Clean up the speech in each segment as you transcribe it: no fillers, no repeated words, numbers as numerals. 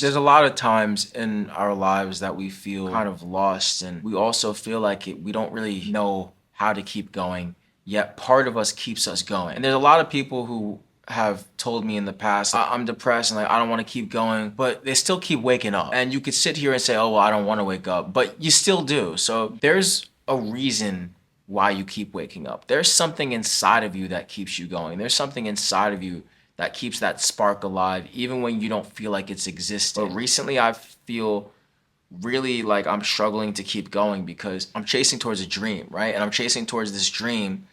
There's a lot of times in our lives that we feel kind of lost, and we also feel like we don't really know how to keep going, yet part of us keeps us going. And there's a lot of people who have told me in the past, I'm depressed and like I don't want to keep going, but they still keep waking up. And you could sit here and say, oh, well, I don't want to wake up, but you still do. So there's a reason why you keep waking up. There's something inside of you that keeps you going. There's something inside of you that keeps that spark alive, even when you don't feel like it's existing. But recently, I feel really like I'm struggling to keep going because I'm chasing towards a dream, right? And I'm chasing towards this dream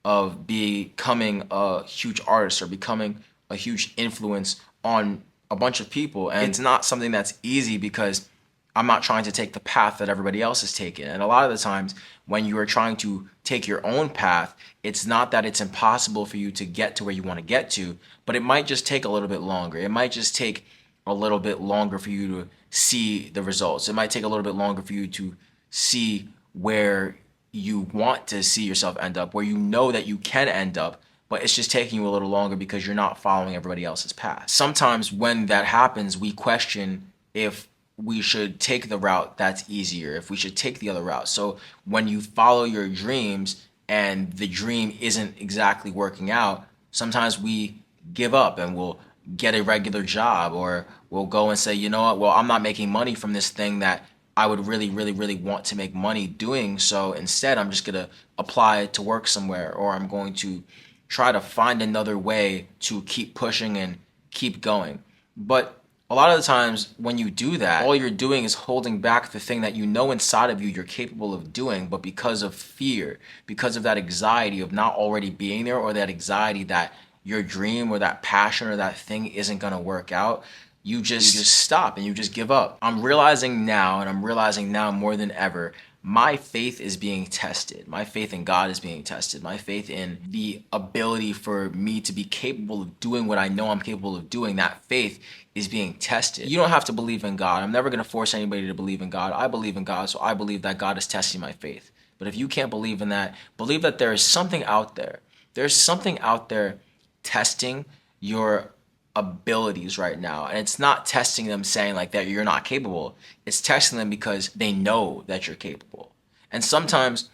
of becoming a huge artist or becoming a huge influence on a bunch of people. And it's not something that's easy because I'm not trying to take the path that everybody else is taking. And a lot of the times when you are trying to take your own path, it's not that it's impossible for you to get to where you want to get to, but it might just take a little bit longer. It might just take a little bit longer for you to see the results. It might take a little bit longer for you to see where you want to see yourself end up, where you know that you can end up, but it's just taking you a little longer because you're not following everybody else's path. Sometimes when that happens, we question if we should take the route that's easier, if we should take the other route. So when you follow your dreams and the dream isn't exactly working out, sometimes we give up and we'll get a regular job, or we'll go and say, you know what, well, I'm not making money from this thing that I would really, really, really want to make money doing. So instead, I'm just going to apply to work somewhere, or I'm going to try to find another way to keep pushing and keep going. But a lot of the times when you do that, all you're doing is holding back the thing that you know inside of you you're capable of doing, but because of fear, because of that anxiety of not already being there, or that anxiety that your dream or that passion or that thing isn't going to work out, you just stop and you just give up. I'm realizing now, and I'm realizing now more than ever, my faith is being tested. My faith in God is being tested. My faith in the ability for me to be capable of doing what I know I'm capable of doing, that faith is being tested. You don't have to believe in God. I'm never going to force anybody to believe in God. I believe in God, so I believe that God is testing my faith. But if you can't believe in that, believe that there is something out there. There's something out there testing your abilities right now. And it's not testing them saying like that you're not capable. It's testing them because they know that you're capable. And sometimes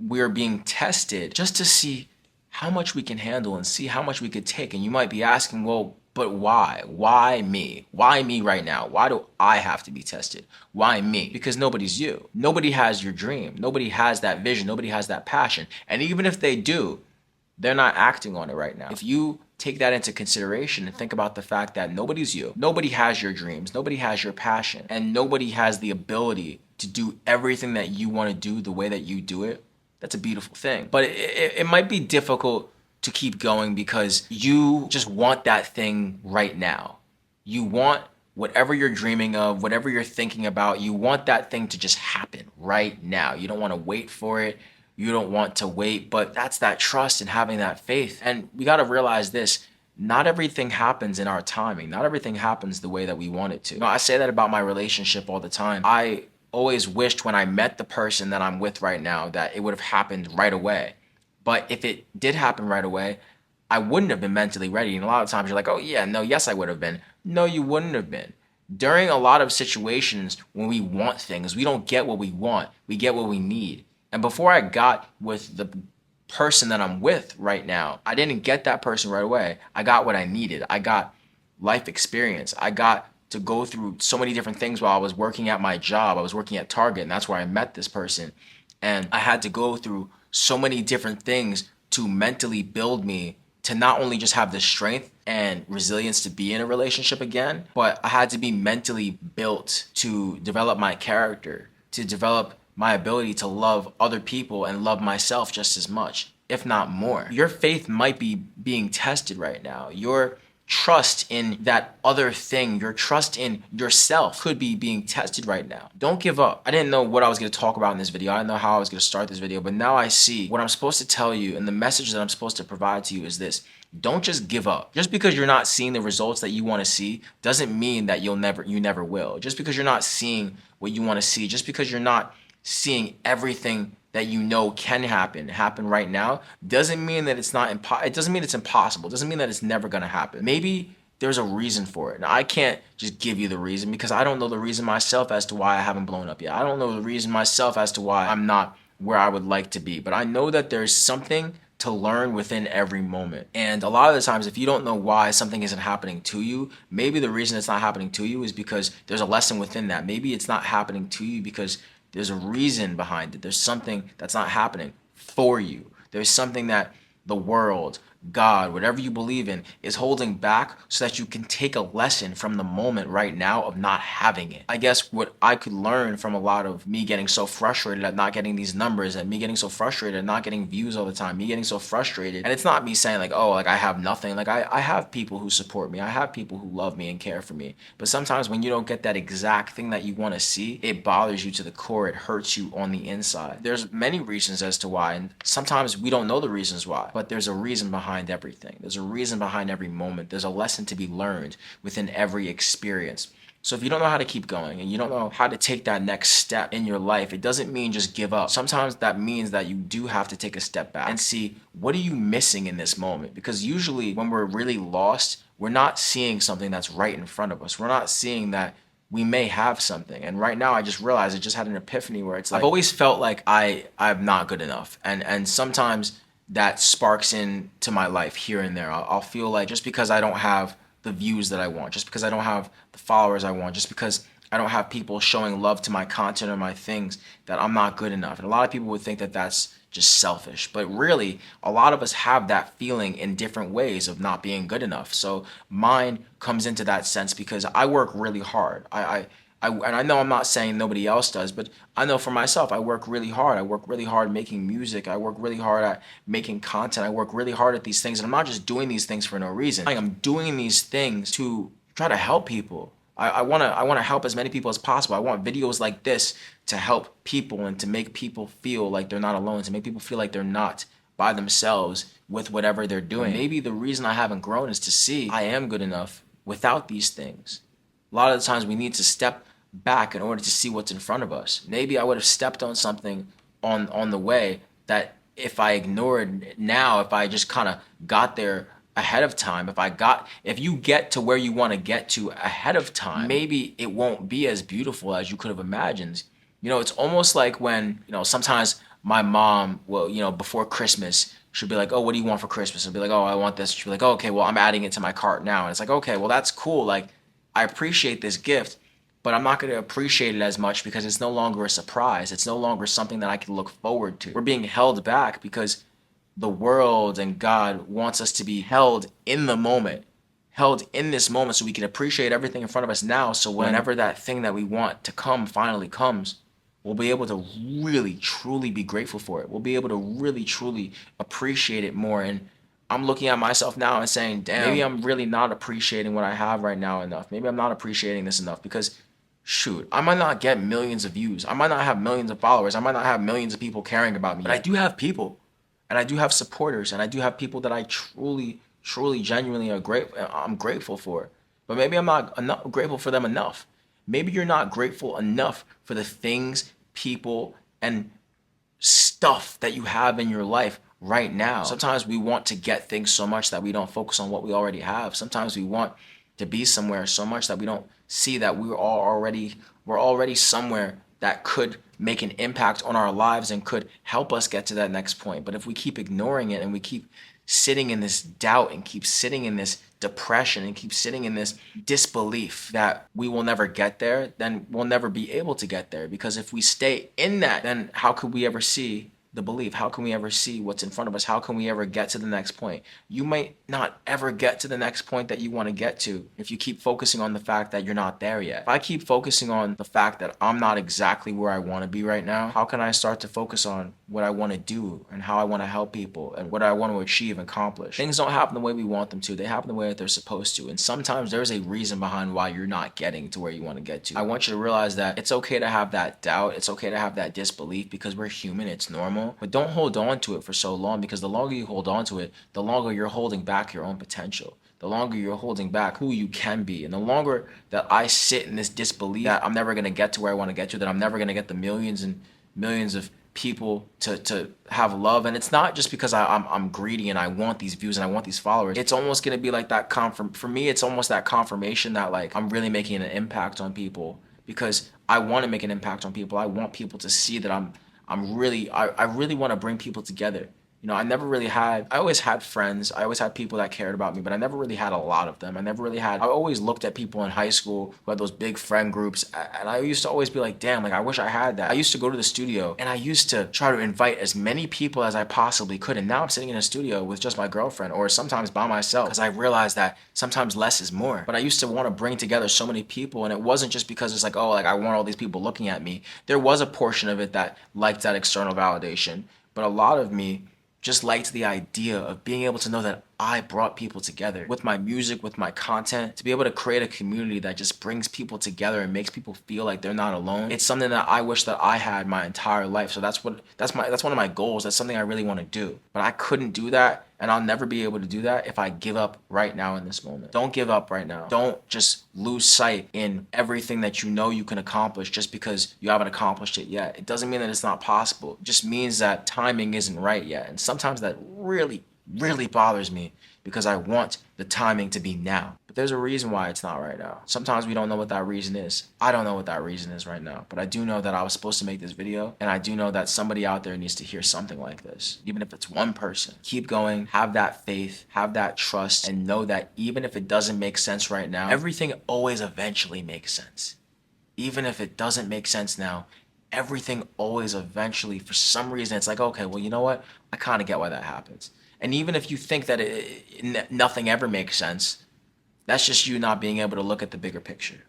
we're being tested just to see how much we can handle and see how much we could take. And you might be asking, well, but why? Why me? Why me right now? Why do I have to be tested? Why me? Because nobody's you. Nobody has your dream. Nobody has that vision. Nobody has that passion. And even if they do, they're not acting on it right now. If you take that into consideration and think about the fact that nobody's you, nobody has your dreams, nobody has your passion, and nobody has the ability to do everything that you want to do the way that you do it, that's a beautiful thing. But it might be difficult to keep going because you just want that thing right now. You want whatever you're dreaming of, whatever you're thinking about, you want that thing to just happen right now. You don't want to wait for it. You don't want to wait, but that's that trust and having that faith. And we got to realize this. Not everything happens in our timing. Not everything happens the way that we want it to. You know, I say that about my relationship all the time. I always wished when I met the person that I'm with right now that it would have happened right away. But if it did happen right away, I wouldn't have been mentally ready. And a lot of times you're like, oh yeah, no, yes, I would have been. No, you wouldn't have been. During a lot of situations when we want things, we don't get what we want. We get what we need. And before I got with the person that I'm with right now, I didn't get that person right away. I got what I needed. I got life experience. I got to go through so many different things while I was working at my job. I was working at Target, and that's where I met this person. And I had to go through so many different things to mentally build me to not only just have the strength and resilience to be in a relationship again, but I had to be mentally built to develop my character, to develop my ability to love other people and love myself just as much, if not more. Your faith might be being tested right now. Your trust in that other thing, your trust in yourself could be being tested right now. Don't give up. I didn't know what I was going to talk about in this video. I didn't know how I was going to start this video, but now I see what I'm supposed to tell you, and the message that I'm supposed to provide to you is this. Don't just give up. Just because you're not seeing the results that you want to see doesn't mean that you never will. Just because you're not seeing what you want to see, just because you're not seeing everything that you know can happen right now, doesn't mean that it's not it doesn't mean it's impossible. It doesn't mean that it's never going to happen. Maybe there's a reason for it. Now, I can't just give you the reason because I don't know the reason myself as to why I haven't blown up yet. I don't know the reason myself as to why I'm not where I would like to be. But I know that there's something to learn within every moment. And a lot of the times, if you don't know why something isn't happening to you, maybe the reason it's not happening to you is because there's a lesson within that. Maybe it's not happening to you because there's a reason behind it. There's something that's not happening for you. There's something that the world, God, whatever you believe in, is holding back so that you can take a lesson from the moment right now of not having it. I guess what I could learn from a lot of me getting so frustrated at not getting these numbers, and me getting so frustrated at not getting views all the time, me getting so frustrated. And it's not me saying like, oh, like I have nothing. Like I have people who support me. I have people who love me and care for me. But sometimes when you don't get that exact thing that you want to see, it bothers you to the core. It hurts you on the inside. There's many reasons as to why, and sometimes we don't know the reasons why, but there's a reason behind everything. There's a reason behind every moment. There's a lesson to be learned within every experience. So if you don't know how to keep going and you don't know how to take that next step in your life, it doesn't mean just give up. Sometimes that means that you do have to take a step back and see, what are you missing in this moment? Because usually when we're really lost, we're not seeing something that's right in front of us. We're not seeing that we may have something. And right now I just realized, I just had an epiphany where it's like, I've always felt like I'm not good enough. And sometimes that sparks into my life here and there. I'll feel like just because I don't have the views that I want, just because I don't have the followers I want, just because I don't have people showing love to my content or my things, that I'm not good enough. And a lot of people would think that that's just selfish. But really, a lot of us have that feeling in different ways of not being good enough. So mine comes into that sense because I work really hard. And I know I'm not saying nobody else does, but I know for myself, I work really hard. I work really hard making music. I work really hard at making content. I work really hard at these things. And I'm not just doing these things for no reason. Like, I'm doing these things to try to help people. I wanna help as many people as possible. I want videos like this to help people and to make people feel like they're not alone, to make people feel like they're not by themselves with whatever they're doing. Maybe the reason I haven't grown is to see I am good enough without these things. A lot of the times we need to step back in order to see what's in front of us. Maybe I would have stepped on something on the way that if I ignored now, if I just kind of got there ahead of time, if you get to where you want to get to ahead of time, maybe it won't be as beautiful as you could have imagined. You know, it's almost like when, sometimes my mom will, before Christmas, she'll be like, oh, what do you want for Christmas? I'll be like, oh, I want this. She'll be like, oh, okay, well, I'm adding it to my cart now. And it's like, okay, well, that's cool. Like, I appreciate this gift, but I'm not going to appreciate it as much because it's no longer a surprise. It's no longer something that I can look forward to. We're being held back because the world and God wants us to be held in the moment, held in this moment so we can appreciate everything in front of us now. So whenever that thing that we want to come finally comes, we'll be able to really, truly be grateful for it. We'll be able to really, truly appreciate it more. And I'm looking at myself now and saying, damn, maybe I'm really not appreciating what I have right now enough. Maybe I'm not appreciating this enough because, shoot, I might not get millions of views. I might not have millions of followers. I might not have millions of people caring about me. But I do have people, and I do have supporters, and I do have people that I truly, truly, genuinely I'm grateful for. But maybe I'm not grateful for them enough. Maybe you're not grateful enough for the things, people, and stuff that you have in your life right now. Sometimes we want to get things so much that we don't focus on what we already have. Sometimes we want to be somewhere so much that we don't see that we're already somewhere that could make an impact on our lives and could help us get to that next point. But if we keep ignoring it and we keep sitting in this doubt and keep sitting in this depression and keep sitting in this disbelief that we will never get there, then we'll never be able to get there. Because if we stay in that, then how could we ever see the belief? How can we ever see what's in front of us? How can we ever get to the next point? You might not ever get to the next point that you want to get to if you keep focusing on the fact that you're not there yet. If I keep focusing on the fact that I'm not exactly where I want to be right now, how can I start to focus on what I want to do and how I want to help people and what I want to achieve and accomplish? Things don't happen the way we want them to. They happen the way that they're supposed to. And sometimes there's a reason behind why you're not getting to where you want to get to. I want you to realize that it's okay to have that doubt. It's okay to have that disbelief because we're human. It's normal. But don't hold on to it for so long, because the longer you hold on to it, the longer you're holding back your own potential. The longer you're holding back who you can be. And the longer that I sit in this disbelief that I'm never going to get to where I want to get to, that I'm never going to get the millions and millions of people to have love. And it's not just because I'm greedy and I want these views and I want these followers. It's almost gonna be like that for me, it's almost that confirmation that like I'm really making an impact on people, because I want to make an impact on people. I want people to see that I really want to bring people together. You know, I always had friends. I always had people that cared about me, but I never really had a lot of them. I always looked at people in high school who had those big friend groups, and I used to always be like, damn, like I wish I had that. I used to go to the studio and I used to try to invite as many people as I possibly could. And now I'm sitting in a studio with just my girlfriend, or sometimes by myself, because I realized that sometimes less is more. But I used to want to bring together so many people, and it wasn't just because it's like, oh, like I want all these people looking at me. There was a portion of it that liked that external validation, but a lot of me just liked the idea of being able to know that I brought people together with my music, with my content, to be able to create a community that just brings people together and makes people feel like they're not alone. It's something that I wish that I had my entire life. So that's one of my goals. That's something I really want to do. But I couldn't do that, and I'll never be able to do that if I give up right now in this moment. Don't give up right now. Don't just lose sight in everything that you know you can accomplish just because you haven't accomplished it yet. It doesn't mean that it's not possible. It just means that timing isn't right yet. And sometimes that really bothers me, because I want the timing to be now. But there's a reason why it's not right now. Sometimes we don't know what that reason is. I don't know what that reason is right now, but I do know that I was supposed to make this video, and I do know that somebody out there needs to hear something like this. Even if it's one person. Keep going, have that faith, have that trust, and know that even if it doesn't make sense right now, everything always eventually makes sense. Even if it doesn't make sense now, everything always eventually, for some reason, it's like, okay, well, you know what? I kind of get why that happens. And even if you think that nothing ever makes sense, that's just you not being able to look at the bigger picture.